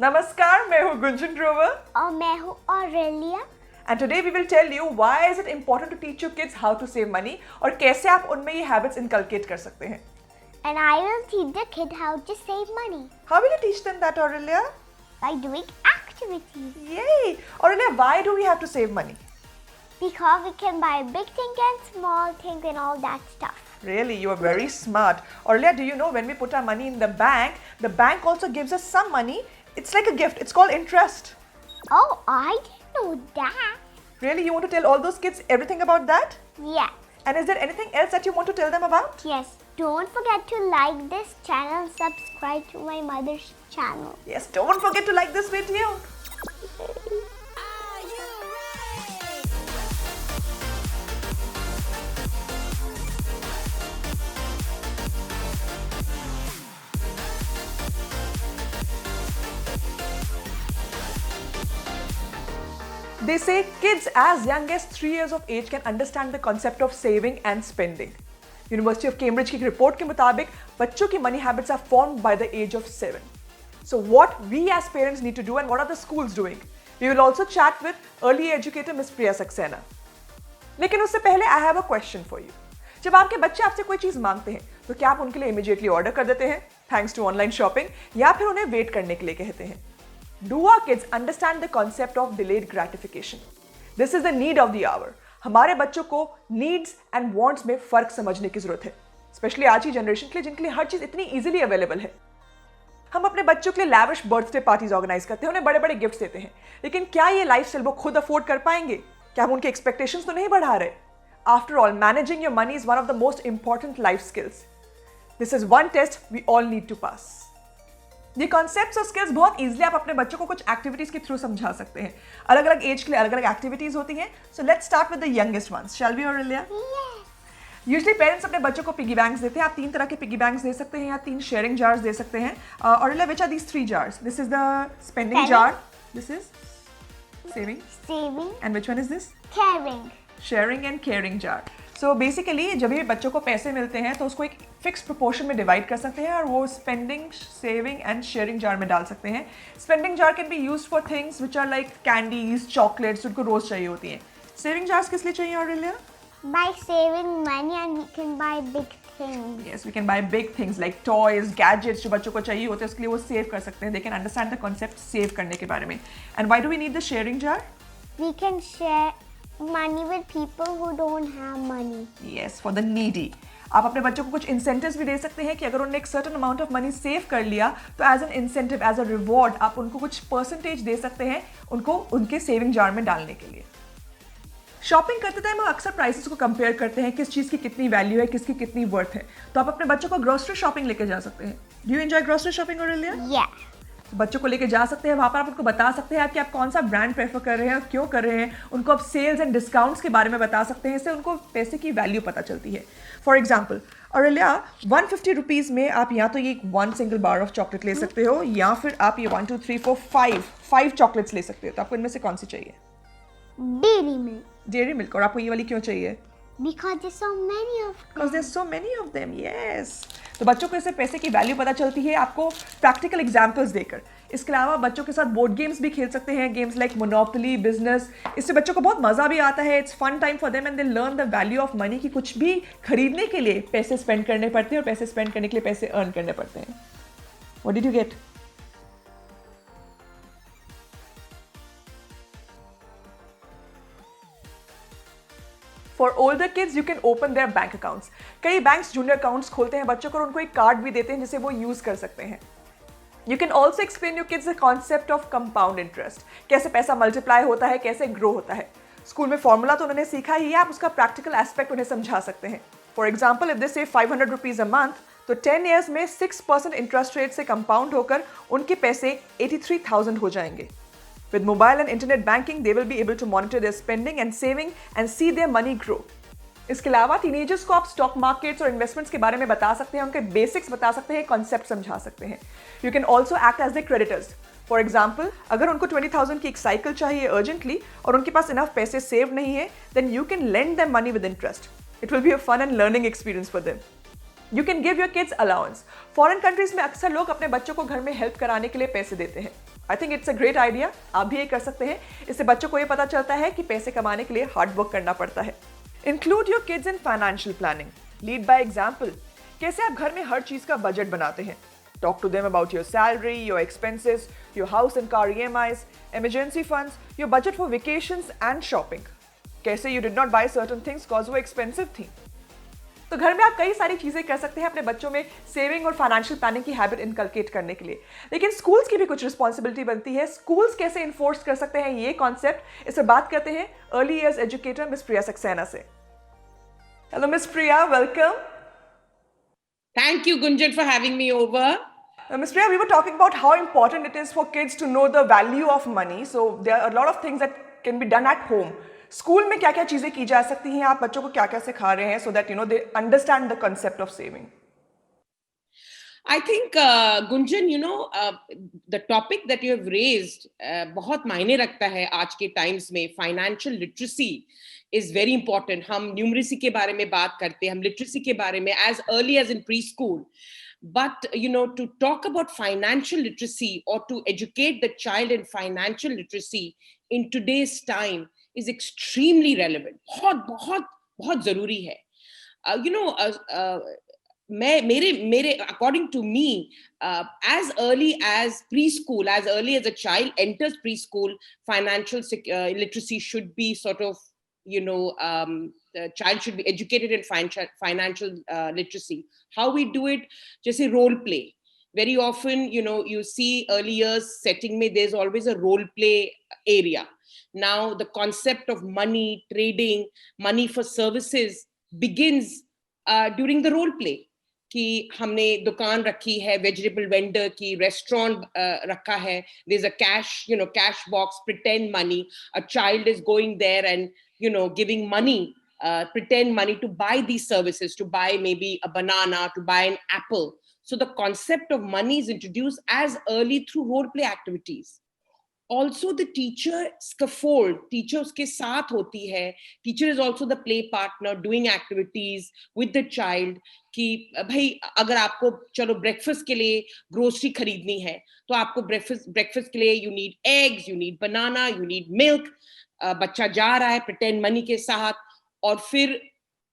नमस्कार, मैं हूँ गुंजन ग्रोवर और मैं हूँ Aurelia. and today we will tell you why is it important to teach your kids how to save money और कैसे आप उनमें ये habits inculcate कर सकते हैं. And I will teach the kid how to save money How will you teach them that, Aurelia? by doing activities. Yay! Aurelia, why do we have to save money? Because we can buy big things and small things and all that stuff. Really, you are very smart. Aurelia, do you know when we put our money in the bank also gives us some money. It's like a gift. It's called interest. Oh, I didn't know that. Really, you want to tell all those kids everything about that? Yes. And is there anything else that you want to tell them about? Yes. Don't forget to like this channel and subscribe to my mother's channel. Yes, don't forget to like this video. They say kids as young as 3 years of age can understand the concept of saving and spending. University of Cambridge की एक report के मुताबिक बच्चों की money habits are formed by the age of 7. So what we as parents need to do and what are the schools doing? We will also chat with early educator Miss Priya Saxena. लेकिन उससे पहले I have a question for you. जब आपके बच्चे आपसे कोई चीज मांगते हैं तो क्या आप उनके लिए इमीडिएटली ऑर्डर कर देते हैं थैंक्स टू ऑनलाइन शॉपिंग या फिर उन्हें वेट करने के लिए कहते हैं? Do our kids understand the concept of delayed gratification? This is the need of the hour. हमारे बच्चों को needs and wants में फर्क समझने की जरूरत है, स्पेशली आज की जनरेशन के लिए जिनके लिए हर चीज इतनी इजीली अवेलेबल है. हम अपने बच्चों के लिए लैविश बर्थडे पार्टीज ऑर्गेनाइज करते हैं, उन्हें बड़े बड़े गिफ्ट्स देते हैं, लेकिन क्या ये लाइफस्टाइल वो खुद अफोर्ड कर पाएंगे? क्या हम उनके एक्सपेक्टेशंस तो नहीं बढ़ा रहे? After all, managing your money is one of the most important life skills. This is one test we all need to pass. ये कॉन्सेप्ट्स और स्किल्स बहुत इजीली आप अपने बच्चों को कुछ एक्टिविटीज के थ्रू समझा सकते हैं. अलग अलग एज के लिए अलग अलग एक्टिविटीज होती हैं. So let's start with the youngest ones. Shall we, Aurelia? Usually parents अपने बच्चों को पिगी बैंक्स देते हैं. आप 3 तरह के पिगी बैंक्स दे सकते हैं या 3 शेयरिंग जार्स दे सकते हैं. Aurelia, which are these 3 jars? This is the spending jar. This is saving. And which one is this? Caring. Sharing and caring jar. So basically जब भी बच्चों को पैसे मिलते हैं तो उसको एक फिक्स प्रोपोर्शन में डिवाइड कर सकते हैं और वो spending, saving and sharing jar में डाल सकते हैं. Spending jar can be used for things which are like candies, chocolates, उनको रोज चाहिए होती हैं. सेविंग जार्स किस लिए चाहिए, Aurelia? By saving money and we can buy big things. Yes, we can buy big things like toys, gadgets जो बच्चों को चाहिए होते हैं उसके लिए वो सेव कर सकते हैं. They can understand the concept save करने के बारे में. And why do we need the sharing jar? We can share money with people who don't have money. Yes, for the needy. आप अपने बच्चों को कुछ इंसेंटिव्स भी दे सकते हैं कि अगर उन्होंने एक certain amount of money save कर लिया तो as an incentive, as a reward आप उनको कुछ परसेंटेज दे सकते हैं उनको उनके सेविंग जार में डालने के लिए. शॉपिंग करते टाइम हम अक्सर प्राइसेस को कंपेयर करते हैं, किस चीज़ की कितनी वैल्यू है, किसकी कितनी वर्थ है. तो आप अपने बच्चों को ग्रोसरी शॉपिंग लेके जा सकते हैं. Do you enjoy grocery shopping, Aurelia? Yeah. बच्चों को लेके जा सकते हैं, वहाँ पर आप उनको बता सकते हैं कि आप कौन सा ब्रांड प्रेफर कर रहे हैं और क्यों कर रहे हैं. उनको आप सेल्स एंड डिस्काउंट्स के बारे में बता सकते हैं, इससे उनको पैसे की वैल्यू पता चलती है. फॉर एग्जाम्पल, ऑरेलिया, 150 रुपीज़ में आप या तो ये 1 सिंगल बार ऑफ चॉकलेट ले सकते हो या फिर आप ये 1 2 3 4 5 चॉकलेट्स ले सकते हो. तो आपको इनमें से कौन सी चाहिए? Dairy milk. Dairy milk. और आपको ये वाली क्यों चाहिए? Because there's so many of them. Because there's so many of them. Yes. तो बच्चों को इससे पैसे की वैल्यू पता चलती है आपको प्रैक्टिकल एग्जांपल्स देकर. इसके अलावा बच्चों के साथ बोर्ड गेम्स भी खेल सकते हैं, गेम्स लाइक मोनोपोली, बिजनेस. इससे बच्चों को बहुत मजा भी आता है. It's fun time for them and they learn the value of money कि कुछ भी खरीदने के लिए पैसे स्पेंड करने पड़ते हैं और पैसे स्पेंड करने के लिए पैसे अर्न करने पड़ते हैं. What did you get? For older kids you can open there bank accounts. कई बैंक्स जूनियर अकाउंट्स खोलते हैं बच्चों को और उनको एक कार्ड भी देते हैं जिसे वो यूज कर सकते हैं. You can also explain your kids the concept of compound interest. कैसे पैसा मल्टीप्लाई होता है, कैसे ग्रो होता है. स्कूल में फॉर्मूला तो उन्होंने सीखा ही है, आप उसका प्रैक्टिकल एस्पेक्ट उन्हें समझा सकते हैं. For example, if they save 500 rupees a month तो 10 ईयर्स में 6% इंटरेस्ट रेट से कंपाउंड होकर उनके पैसे 83,000 हो जाएंगे. With mobile and internet banking, they will be able to monitor their spending and saving and see their money grow. इसके अलावा टीनेजर्स को आप स्टॉक मार्केट्स और इन्वेस्टमेंट्स के बारे में बता सकते हैं, उनके बेसिक्स बता सकते हैं, कॉन्सेप्ट समझा सकते हैं. You can also act as the creditors. For example, अगर उनको 20,000 की एक साइकिल चाहिए अर्जेंटली और उनके पास इनफ पैसे सेव नहीं है, then you can lend them money with interest. It will be a fun and learning experience for them. You can give your kids allowance. Foreign countries में अक्सर लोग अपने बच्चों को घर में हेल्प कराने के लिए पैसे देते हैं. I think it's a great idea, आप भी ये कर सकते हैं। इससे बच्चों को ये पता चलता है कि पैसे कमाने के लिए हार्ड वर्क करना पड़ता है। Include your kids in financial planning, lead by example. कैसे आप घर में हर चीज का बजट बनाते हैं। Talk to them about your salary, your expenses, your house and car EMIs, emergency funds, your budget for vacations and shopping. कैसे you did not buy certain things cause वो expensive थी। तो घर में आप कई सारी चीजें कर सकते हैं अपने बच्चों में सेविंग और फाइनेंशियल प्लानिंग की हैबिट इनकलकेट करने के लिए। लेकिन स्कूल्स की भी कुछ रिस्पॉन्सिबिलिटी बनती है। स्कूल्स कैसे इन्फोर्स कर सकते हैं ये कॉन्सेप्ट, इस पर बात करते हैं अर्ली ईयर्स एजुकेटर मिस प्रिया सक्सेना से। Hello miss Priya, welcome. Thank you, Gunjan, for having me over. Ms. Priya, we were talking about how important it is for kids to know the value of money. So there are a lot of things that can be done at home. School में क्या क्या चीजें की जा सकती हैं, आप बच्चों को क्या क्या सिखा रहे हैं so that they understand the concept of saving? I think, Gunjan, the topic that you have raised बहुत मायने रखता है आज के times में। Financial literacy is very important. हम numeracy के बारे में बात करते हैं, हम literacy के बारे में as early as in preschool. But, to talk about financial literacy or to educate the child in financial literacy in today's time is extremely relevant. बहुत बहुत बहुत जरूरी है। मेरे according to me, as early as preschool, as early as a child enters preschool, financial literacy should be sort of, the child should be educated in financial literacy. How we do it, just a role play. Very often, you see early years setting me, there's always a role play area. Now, the concept of money, trading, money for services begins during the role play. कि हमने दुकान रखी है, vegetable vendor की, restaurant रखा है, there's a cash box, pretend money, a child is going there and giving money, pretend money to buy these services, to buy maybe a banana, to buy an apple. So the concept of money is introduced as early through role play activities. Also the teacher scaffold, teacher uske saath hoti hai, teacher is also the play partner doing activities with the child कि भाई अगर आपको चलो breakfast के लिए grocery खरीदनी है तो आपको ब्रेकफास्ट के लिए you need eggs, you need banana, you need milk. बच्चा जा रहा है प्रिटेंड मनी के साथ और फिर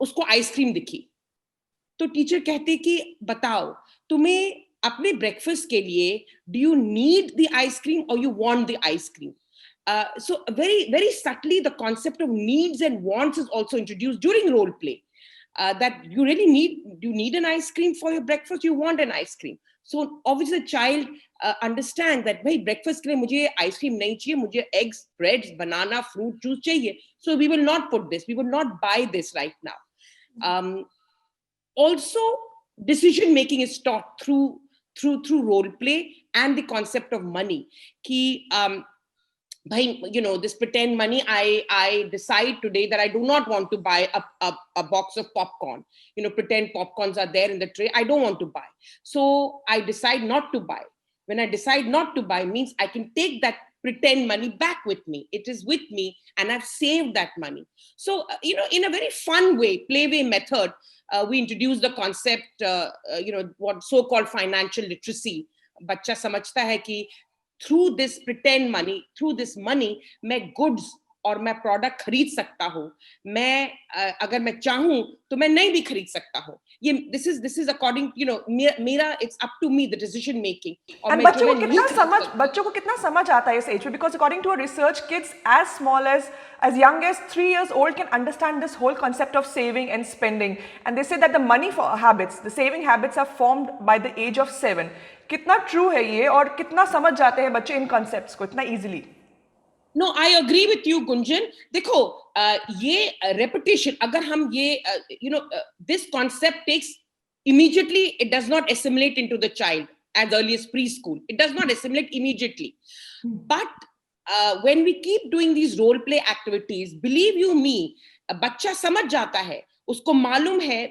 उसको आइसक्रीम दिखी तो टीचर कहती कि बताओ तुम्हें अपने ब्रेकफास्ट के लिए do you need the ice cream और you want the ice cream. So very subtly the concept of needs and wants is also introduced during role play. That you really need an ice cream for your breakfast, you want an ice cream. So obviously the child understands that भाई breakfast के लिए मुझे ice cream नहीं चाहिए, मुझे eggs, breads, banana, fruit juice चाहिए. So we will not put this, we will not buy this right now. Also decision making is taught through role play and the concept of money. कि this pretend money, I decide today that I do not want to buy a box of popcorn. Pretend popcorns are there in the tray. I don't want to buy. So I decide not to buy. When I decide not to buy means I can take that pretend money back with me. It is with me and I've saved that money. So, in a very fun way, playway method, we introduce the concept, what so-called financial literacy. बच्चा समझता है कि through this pretend money, through this money, मैं goods और मैं product खरीद सकता हूँ। मैं अगर मैं चाहूँ तो मैं नहीं भी खरीद सकता हूँ। ये this is according, मेरा it's up to me the decision making. और बच्चों को कितना समझ आता है इस age में? Because according to a research, kids as small as young as 3 years old can understand this whole concept of saving and spending. And they say that the money habits, the saving habits are formed by the age of 7. कितना true है ये और कितना समझ जाते हैं बच्चे इन concepts को इतना easily? No, I agree with you, Gunjan. देखो, ये repetition, अगर हम ये, this concept takes immediately, it does not assimilate into the child as early as preschool. It does not assimilate immediately. But when we keep doing these role play activities, believe you me, बच्चा समझ जाता है उसको मालूम है,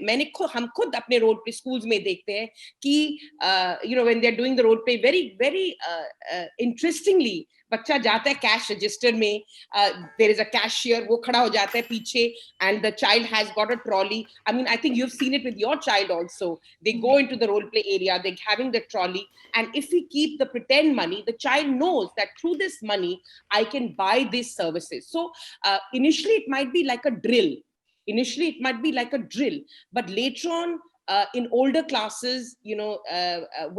हम खुद अपने रोल प्ले स्कूल्स में देखते हैं कि when they are doing the role play very very interestingly, बच्चा जाता है कैश रजिस्टर में, देयर इज अ कैशियर, वो खड़ा हो जाता है पीछे, and the child has got a trolley. I mean, I think you have seen it with your child also. They go into the role play area, they having the trolley, and if we keep the pretend money, the child knows that through this money I can buy these services. So initially it might be like a drill. But later on, in older classes,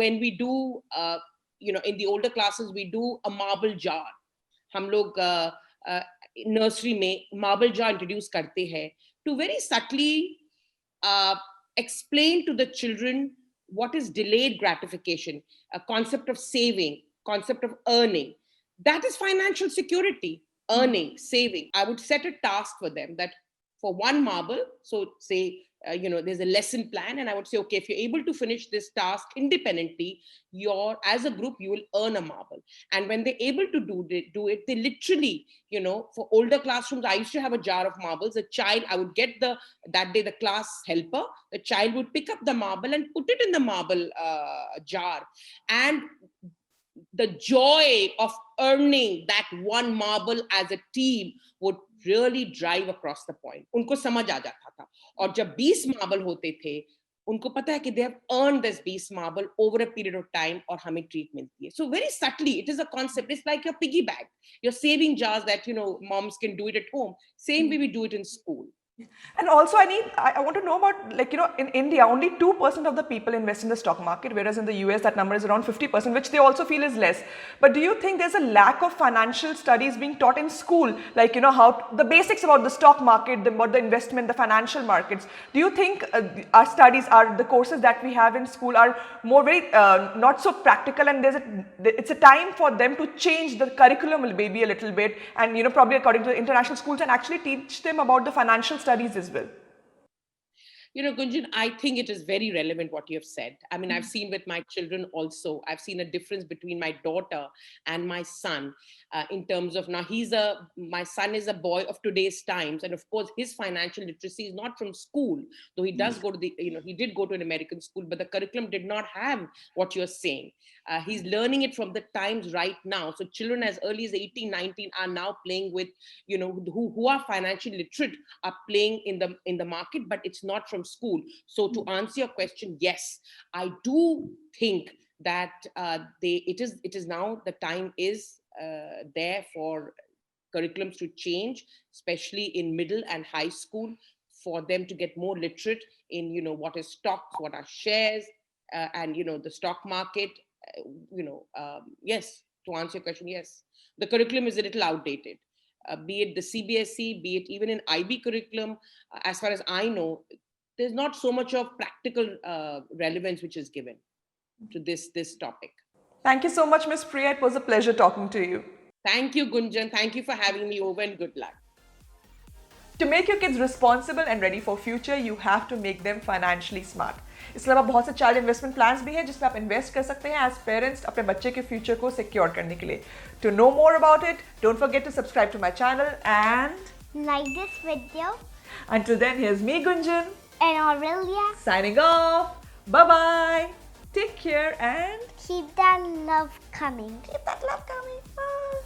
when we do, in the older classes we do a marble jar. हम लोग nursery में marble jar introduce करते हैं to very subtly explain to the children what is delayed gratification, a concept of saving, concept of earning. That is financial security. Earning, saving. I would set a task for them that for one marble, so say, there's a lesson plan, and I would say, okay, if you're able to finish this task independently, as a group, you will earn a marble. And when they're able to do it, they literally, for older classrooms, I used to have a jar of marbles. I would get that day the class helper, the child would pick up the marble and put it in the marble jar. And the joy of earning that one marble as a team would really drive across the point. उनको समझ आ जाता था. और जब 20 marble होते थे, उनको पता है कि they have earned this 20 marble over a period of time, और हमें treat मिलती है. So very subtly, it is a concept. It's like your piggy bank, your saving jars that, moms can do it at home. Same way we do it in school. And also, I want to know about, in India, only 2% of the people invest in the stock market, whereas in the US, that number is around 50%, which they also feel is less. But do you think there's a lack of financial studies being taught in school? Like, how the basics about the stock market, about the investment, the financial markets. Do you think the courses that we have in school are more very, not so practical, and it's a time for them to change the curriculum maybe a little bit, and, probably according to the international schools, and actually teach them about the financial studies as well? Gunjan, I think it is very relevant what you have said. I mean, I've seen with my children also, I've seen a difference between my daughter and my son in terms of, now my son is a boy of today's times. And of course, his financial literacy is not from school, though he does go to he did go to an American school, but the curriculum did not have what you're saying. He's learning it from the times right now. So children as early as 18, 19 are now playing with, who are financially literate, are playing in the market, but it's not from school. So to answer your question, yes, I do think that it is now, the time is there for curriculums to change, especially in middle and high school, for them to get more literate in, what is stocks, what are shares, and, the stock market. Yes, to answer your question, yes, the curriculum is a little outdated. Be it the CBSE, be it even in IB curriculum, as far as I know, there's not so much of practical relevance which is given to this topic. Thank you so much, Ms. Priya. It was a pleasure talking to you. Thank you, Gunjan. Thank you for having me over, and good luck. To make your kids responsible and ready for future, you have to make them financially smart. इसके अलावा बहुत से child investment plans भी हैं जिसमें आप invest कर सकते हैं एज पेरेंट्स अपने बच्चे के फ्यूचर को सिक्योर करने के लिए. To know more about it, don't forget to subscribe to my channel and Like this video. Until then, here's me, Gunjan, And Aurelia. signing off. Bye bye. Take care and Keep that love coming. keep that love coming. Bye.